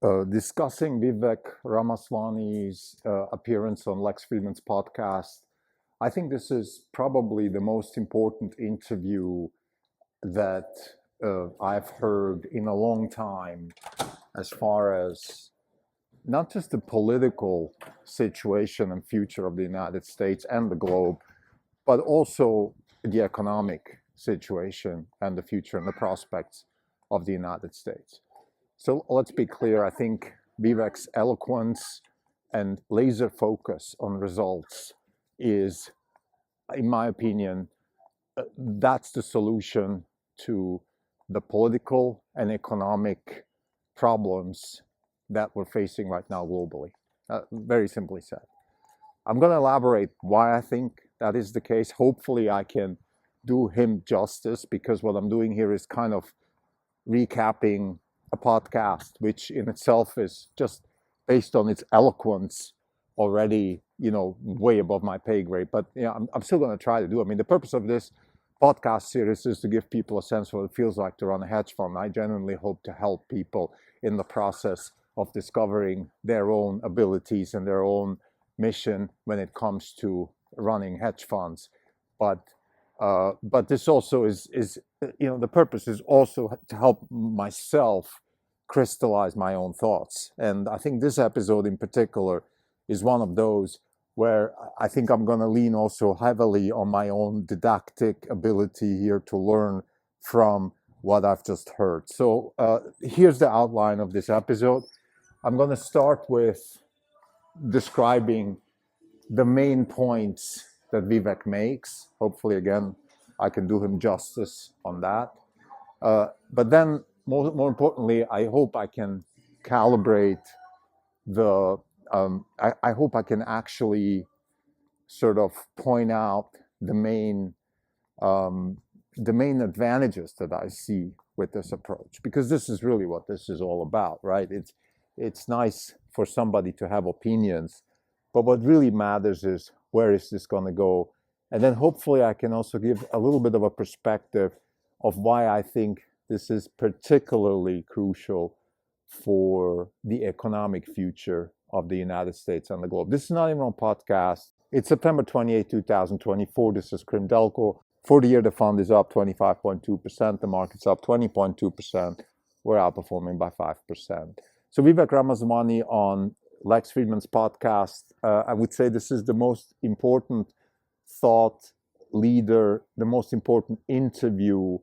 Discussing Vivek Ramaswamy's appearance on Lex Fridman's podcast, I think this is probably the most important interview that I've heard in a long time, as far as not just the political situation and future of the United States and the globe, but also the economic situation and the future and the prospects of the United States. So let's be clear, I think Vivek's eloquence and laser focus on results is, in my opinion, that's the solution to the political and economic problems that we're facing right now globally. Very simply said. I'm going to elaborate why I think that is the case. Hopefully I can do him justice, because what I'm doing here is kind of recapping a podcast, which in itself is just based on its eloquence already, way above my pay grade. But I'm still going to try to do it. I mean, the purpose of this podcast series is to give people a sense of what it feels like to run a hedge fund. I genuinely hope to help people in the process of discovering their own abilities and their own mission when it comes to running hedge funds. But this also is the purpose is also to help myself crystallize my own thoughts. And I think this episode in particular is one of those where I think I'm going to lean also heavily on my own didactic ability here to learn from what I've just heard. So here's the outline of this episode. I'm going to start with describing the main points that Vivek makes. Hopefully, again, I can do him justice on that. But then, more importantly, I hope I can calibrate the. I hope I can actually sort of point out the main advantages that I see with this approach, because this is really what this is all about, right? It's nice for somebody to have opinions, but what really matters is where is this going to go? And then hopefully I can also give a little bit of a perspective of why I think this is particularly crucial for the economic future of the United States and the globe. This is not even a podcast. It's September 28, 2024. This is Krim Delco. For the year, the fund is up 25.2%. The market's up 20.2%. We're outperforming by 5%. So Vivek Ramaswamy on Lex Fridman's podcast, I would say this is the most important thought leader, the most important interview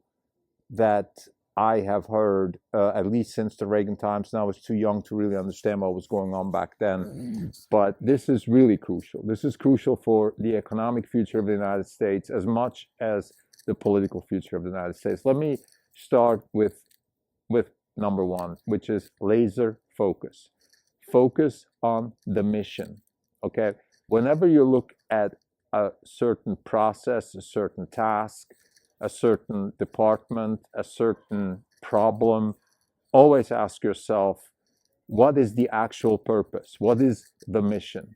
that I have heard, at least since the Reagan times. Now I was too young to really understand what was going on back then. But this is really crucial. This is crucial for the economic future of the United States as much as the political future of the United States. Let me start with number one, which is laser focus. Focus on the mission, okay? Whenever you look at a certain process, a certain task, a certain department, a certain problem, always ask yourself, what is the actual purpose? What is the mission?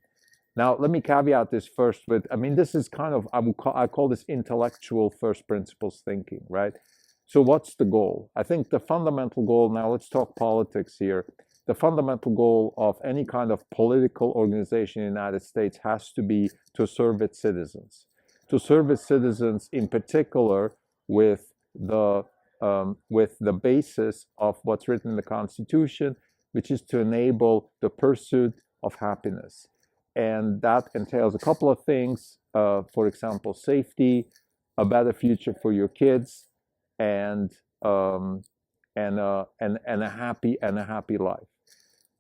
Now, let me caveat this first with, this is kind of, I call this intellectual first principles thinking, right? So what's the goal? I think the fundamental goal, now let's talk politics here. The fundamental goal of any kind of political organization in the United States has to be to serve its citizens. To serve its citizens in particular with the basis of what's written in the Constitution, which is to enable the pursuit of happiness. And that entails a couple of things, for example, safety, a better future for your kids, and a happy life.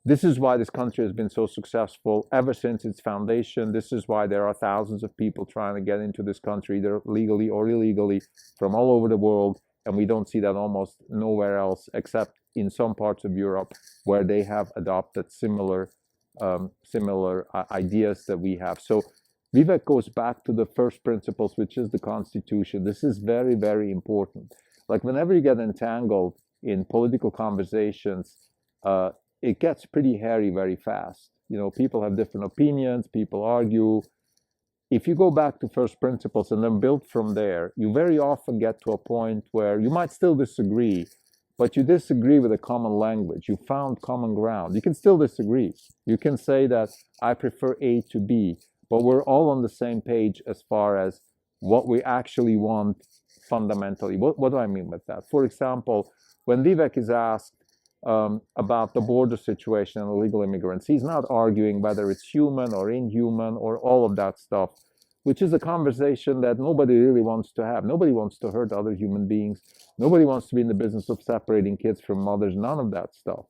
This is why this country has been so successful ever since its foundation. This is why there are thousands of people trying to get into this country, either legally or illegally, from all over the world. And we don't see that almost nowhere else, except in some parts of Europe, where they have adopted similar ideas that we have. So Vivek goes back to the first principles, which is the Constitution. This is very, very important. Like whenever you get entangled in political conversations, it gets pretty hairy very fast. People have different opinions, people argue. If you go back to first principles and then build from there, you very often get to a point where you might still disagree, but you disagree with a common language. You found common ground. You can still disagree. You can say that I prefer A to B, but we're all on the same page as far as what we actually want fundamentally. What do I mean with that? For example, when Vivek is asked about the border situation and illegal immigrants, he's not arguing whether it's human or inhuman or all of that stuff, which is a conversation that nobody really wants to have. Nobody wants to hurt other human beings. Nobody wants to be in the business of separating kids from mothers, none of that stuff.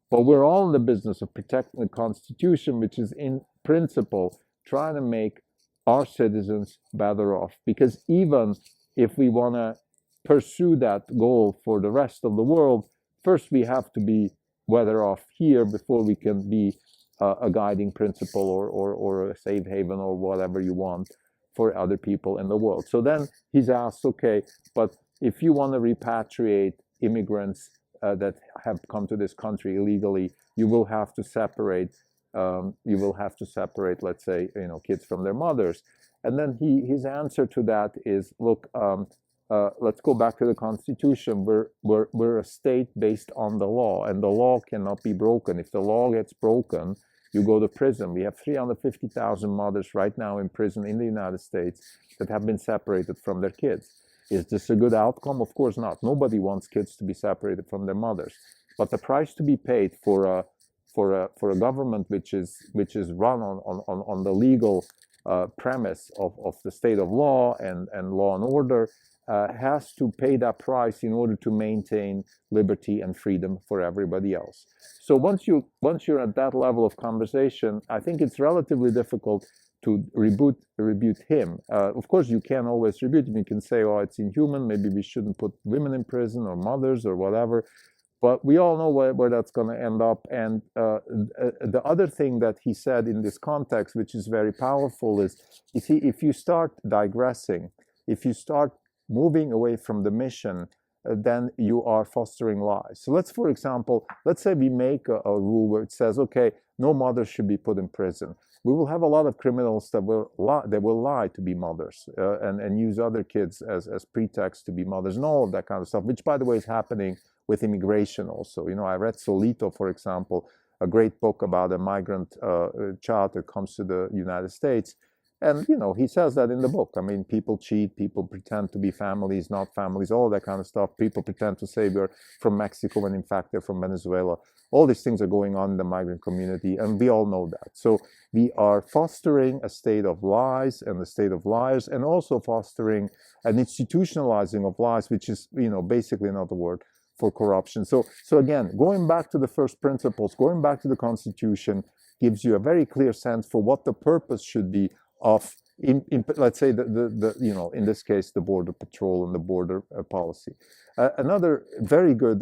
But we're all in the business of protecting the Constitution, which is in principle trying to make our citizens better off. Because even if we want to pursue that goal for the rest of the world, first we have to be better off here before we can be a guiding principle or a safe haven or whatever you want for other people in the world. So then he's asked, okay, but if you want to repatriate immigrants that have come to this country illegally, you will have to separate. Let's say, kids from their mothers. And then his answer to that is, look, let's go back to the Constitution. We're a state based on the law, and the law cannot be broken. If the law gets broken, you go to prison. We have 350,000 mothers right now in prison in the United States that have been separated from their kids. Is this a good outcome? Of course not. Nobody wants kids to be separated from their mothers. But the price to be paid for a government which is run on the legal premise of the state of law and law and order has to pay that price in order to maintain liberty and freedom for everybody else. So once you're at that level of conversation, I think it's relatively difficult to rebuke him. Of course, you can't always rebuke him. You can say, oh, it's inhuman. Maybe we shouldn't put women in prison or mothers or whatever. But we all know where that's going to end up. And the other thing that he said in this context, which is very powerful, is if you start digressing, if you start moving away from the mission, then you are fostering lies. So for example, let's say we make a rule where it says, okay, no mothers should be put in prison. We will have a lot of criminals that will lie to be mothers and use other kids as pretext to be mothers and all of that kind of stuff, which, by the way, is happening with immigration also. I read Solito, for example, a great book about a migrant child that comes to the United States. And, he says that in the book. I mean, people cheat, people pretend to be families, not families, all that kind of stuff. People pretend to say we're from Mexico when in fact they're from Venezuela. All these things are going on in the migrant community, and we all know that. So we are fostering a state of lies and a state of liars, and also fostering an institutionalizing of lies, which is, basically another word for corruption. So again, going back to the first principles, going back to the Constitution, gives you a very clear sense for what the purpose should be of, let's say, in this case, the border patrol and the border policy. Another very good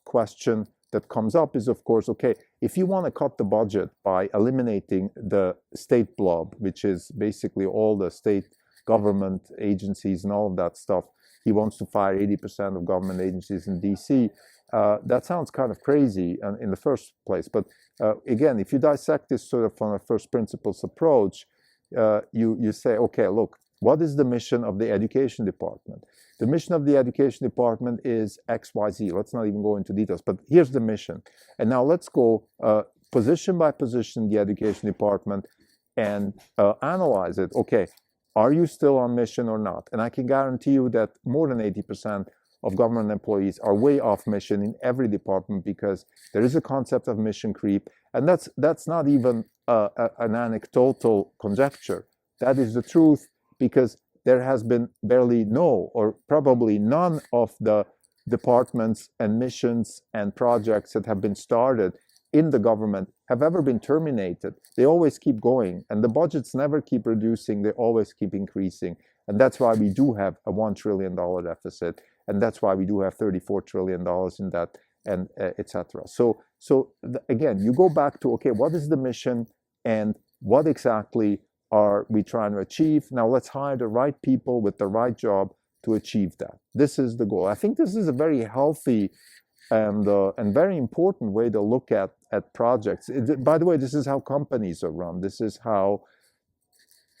question that comes up is, of course, okay, if you want to cut the budget by eliminating the state blob, which is basically all the state government agencies and all of that stuff, he wants to fire 80% of government agencies in DC. That sounds kind of crazy in the first place. But again, if you dissect this sort of from a first principles approach, you say, okay, look, what is the mission of the education department? The mission of the education department is XYZ. Let's not even go into details, but here's the mission. And now let's go position by position the education department and analyze it. Okay, are you still on mission or not? And I can guarantee you that more than 80% of government employees are way off mission in every department, because there is a concept of mission creep. And that's not even an anecdotal conjecture. That is the truth, because there has been barely no, or probably none, of the departments and missions and projects that have been started in the government have ever been terminated. They always keep going, and the budgets never keep reducing, they always keep increasing. And that's why we do have a $1 trillion deficit, and that's why we do have $34 trillion in that, and etc. So again, you go back to, okay, what is the mission, and what exactly are we trying to achieve? Now let's hire the right people with the right job to achieve that. This is the goal. I think this is a very healthy and very important way to look at projects. By the way, this is how companies are run. This is how,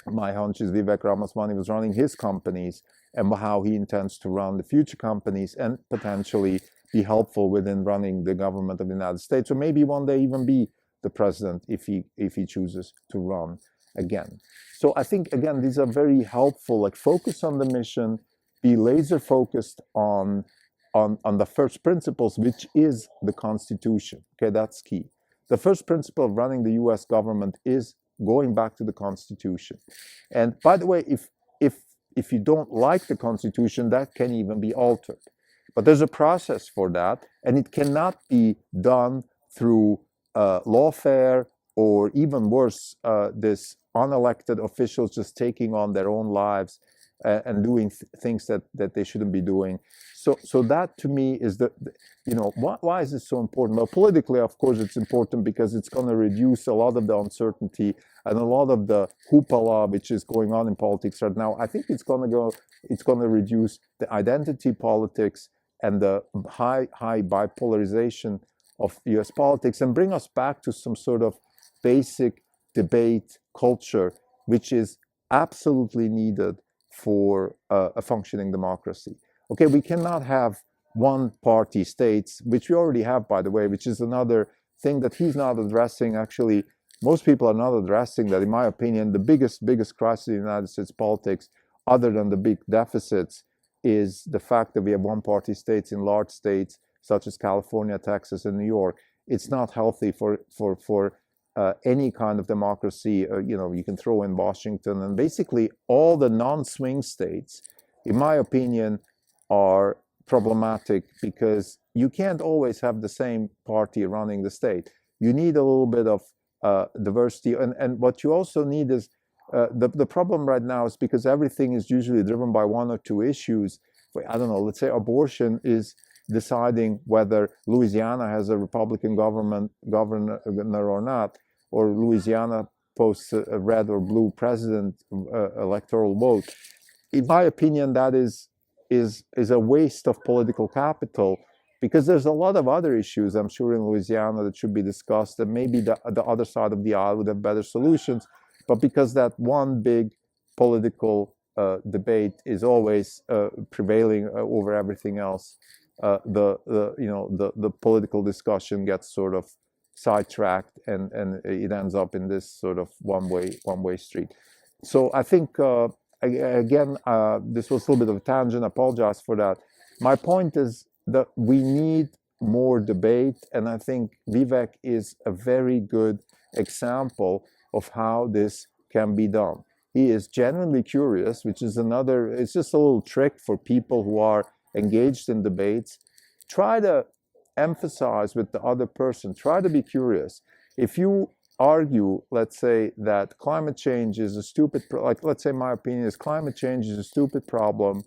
my hunch is, Vivek Ramaswamy was running his companies, and how he intends to run the future companies, and potentially be helpful within running the government of the United States, or maybe one day even be the president if he chooses to run again. So I think, again, these are very helpful. Like, focus on the mission, be laser focused on the first principles, which is the Constitution. Okay, that's key. The first principle of running the U.S. government is going back to the Constitution. And by the way, if you don't like the Constitution, that can even be altered. But there's a process for that, and it cannot be done through lawfare, or even worse, this unelected officials just taking on their own lives and doing things that they shouldn't be doing. So that, to me, is why is this so important? Well, politically, of course, it's important because it's going to reduce a lot of the uncertainty and a lot of the hoopla which is going on in politics right now. I think it's going to reduce the identity politics and the high bipolarization of U.S. politics, and bring us back to some sort of basic debate culture, which is absolutely needed for a functioning democracy. Okay, we cannot have one-party states, which we already have, by the way, which is another thing that he's not addressing. Actually, most people are not addressing that. In my opinion, the biggest crisis in United States politics, other than the big deficits, is the fact that we have one-party states in large states such as California, Texas, and New York. It's not healthy for any kind of democracy. You can throw in Washington, and basically all the non-swing states, in my opinion, are problematic, because you can't always have the same party running the state. You need a little bit of diversity, and what you also need is the problem right now is because everything is usually driven by one or two issues. I don't know, let's say abortion is deciding whether Louisiana has a Republican governor or not, or Louisiana posts a red or blue president electoral vote. In my opinion, that is a waste of political capital, because there's a lot of other issues, I'm sure, in Louisiana that should be discussed, and maybe the other side of the aisle would have better solutions. But because that one big political debate is always prevailing over everything else, the political discussion gets sort of sidetracked, and it ends up in this sort of one-way street. So I think, again, this was a little bit of a tangent. I apologize for that. My point is that we need more debate, and I think Vivek is a very good example of how this can be done. He is genuinely curious, which is it's just a little trick for people who are engaged in debates. Try to emphasize with the other person, try to be curious. If you argue, let's say, that climate change is a stupid, let's say my opinion is climate change is a stupid problem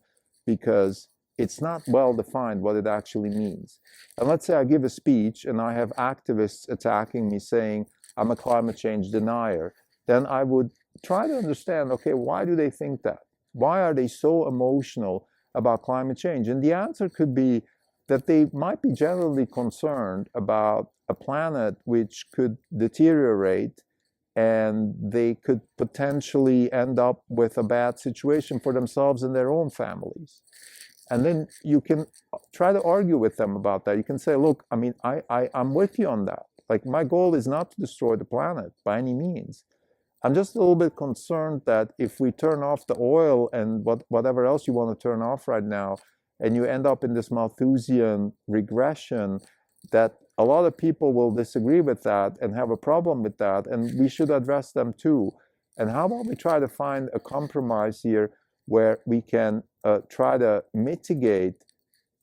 because it's not well defined what it actually means. And let's say I give a speech and I have activists attacking me saying I'm a climate change denier, then I would try to understand, okay, why do they think that? Why are they so emotional about climate change? And the answer could be that they might be generally concerned about a planet which could deteriorate, and they could potentially end up with a bad situation for themselves and their own families. And then you can try to argue with them about that. You can say, look, I mean, I'm with you on that. Like, my goal is not to destroy the planet by any means. I'm just a little bit concerned that if we turn off the oil and whatever else you want to turn off right now, and you end up in this Malthusian regression, that a lot of people will disagree with that and have a problem with that, and we should address them too. And how about we try to find a compromise here where we can try to mitigate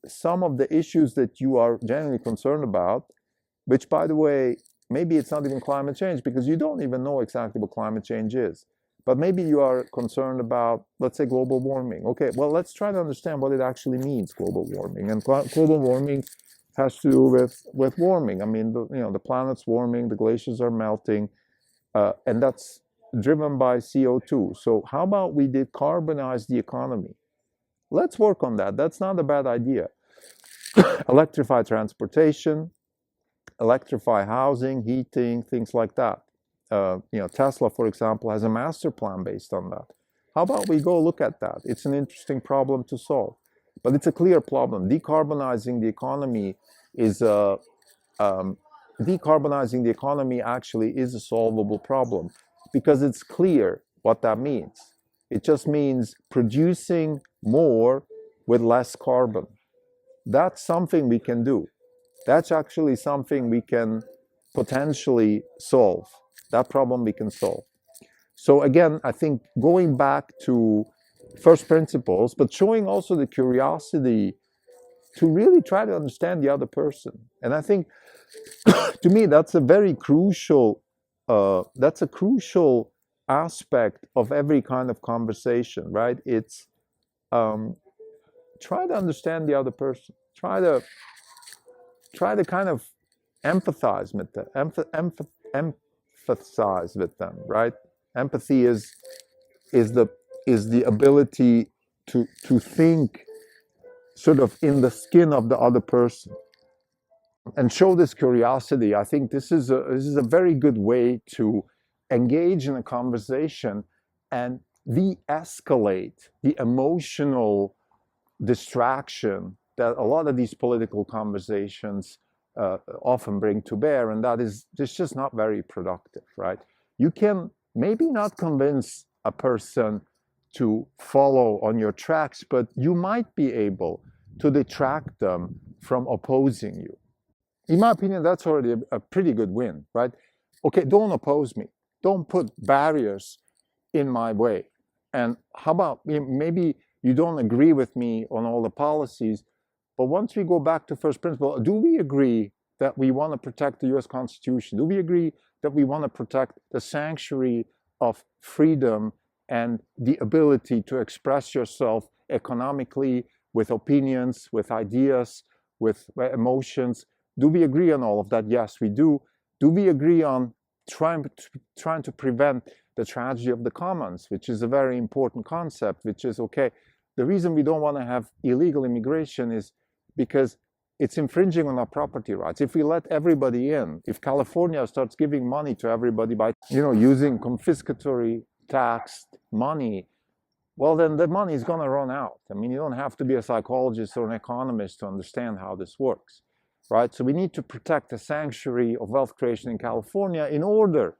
some of the issues that you are genuinely concerned about, which, by the way, maybe it's not even climate change, because you don't even know exactly what climate change is. But maybe you are concerned about, let's say, global warming. Okay, well, let's try to understand what it actually means, global warming. And global warming has to do with warming. I mean, the planet's warming, the glaciers are melting, and that's driven by CO2. So how about we decarbonize the economy? Let's work on that. That's not a bad idea. Electrify transportation, electrify housing, heating, things like that. Tesla, for example, has a master plan based on that. How about we go look at that? It's an interesting problem to solve. but it's a clear problem. Decarbonizing the economy is a decarbonizing the economy actually is a solvable problem because it's clear what that means. It just means producing more with less carbon. That's something we can do. That's actually something we can potentially solve. That problem we can solve. So again, I think going back to first principles, but showing also the curiosity to really try to understand the other person. And I think to me that's a very crucial that's a crucial aspect of every kind of conversation, right? It's try to understand the other person. Try to kind of empathize with them, empathize with them, right? Empathy is the ability to think sort of in the skin of the other person and show this curiosity. I think this is a very good way to engage in a conversation and de-escalate the emotional distraction that a lot of these political conversations often bring to bear, and that is just not very productive, right? You can maybe not convince a person to follow on your tracks, but you might be able to detract them from opposing you. In my opinion, that's already a pretty good win, right? Okay, don't oppose me. Don't put barriers in my way. And how about maybe you don't agree with me on all the policies, but once we go back to first principle, do we agree that we want to protect the US Constitution? Do we agree that we want to protect the sanctuary of freedom and the ability to express yourself economically with opinions, with ideas, with emotions? Do we agree on all of that? Yes, we do. Do we agree on trying to prevent the tragedy of the commons, which is a very important concept, which is, okay, the reason we don't want to have illegal immigration is because it's infringing on our property rights. If we let everybody in, if California starts giving money to everybody by, using confiscatory taxed money, well, then the money is going to run out. I mean, you don't have to be a psychologist or an economist to understand how this works, right? So we need to protect the sanctuary of wealth creation in California in order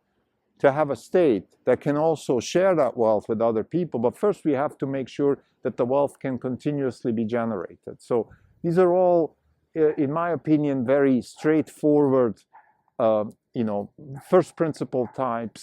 to have a state that can also share that wealth with other people. But first we have to make sure that the wealth can continuously be generated. So these are all, in my opinion, very straightforward, first principle type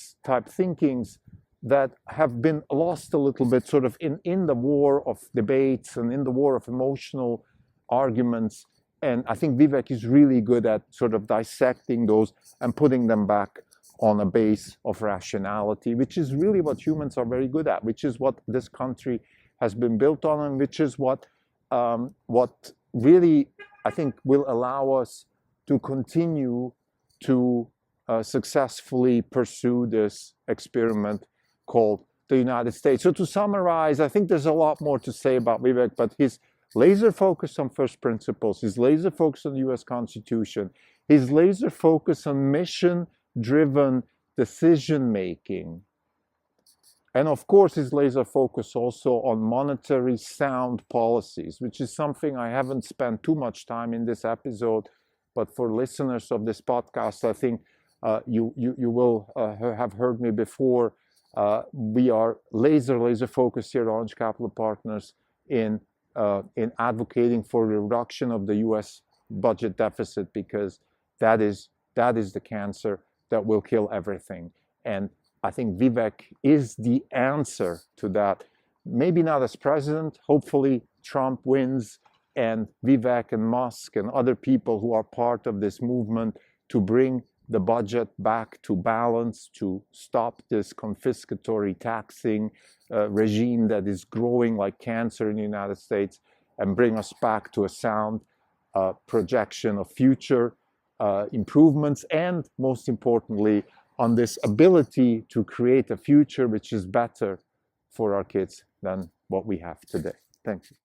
thinkings that have been lost a little bit sort of in the war of debates and in the war of emotional arguments. And I think Vivek is really good at sort of dissecting those and putting them back on a base of rationality, which is really what humans are very good at, which is what this country has been built on, and which is what really, I think, will allow us to continue to successfully pursue this experiment called the United States. So to summarize, I think there's a lot more to say about Vivek, but his laser focus on first principles, his laser focus on the US Constitution, his laser focus on mission-driven decision-making, and of course his laser focus also on monetary sound policies, which is something I haven't spent too much time in this episode, but for listeners of this podcast, I think you will have heard me before. We are laser focused here at Orange Capital Partners in advocating for the reduction of the U.S. budget deficit, because that is the cancer that will kill everything. And I think Vivek is the answer to that. Maybe not as president. Hopefully Trump wins, and Vivek and Musk and other people who are part of this movement to bring the budget back to balance, to stop this confiscatory taxing regime that is growing like cancer in the United States, and bring us back to a sound projection of future improvements, and most importantly, on this ability to create a future which is better for our kids than what we have today. Thank you.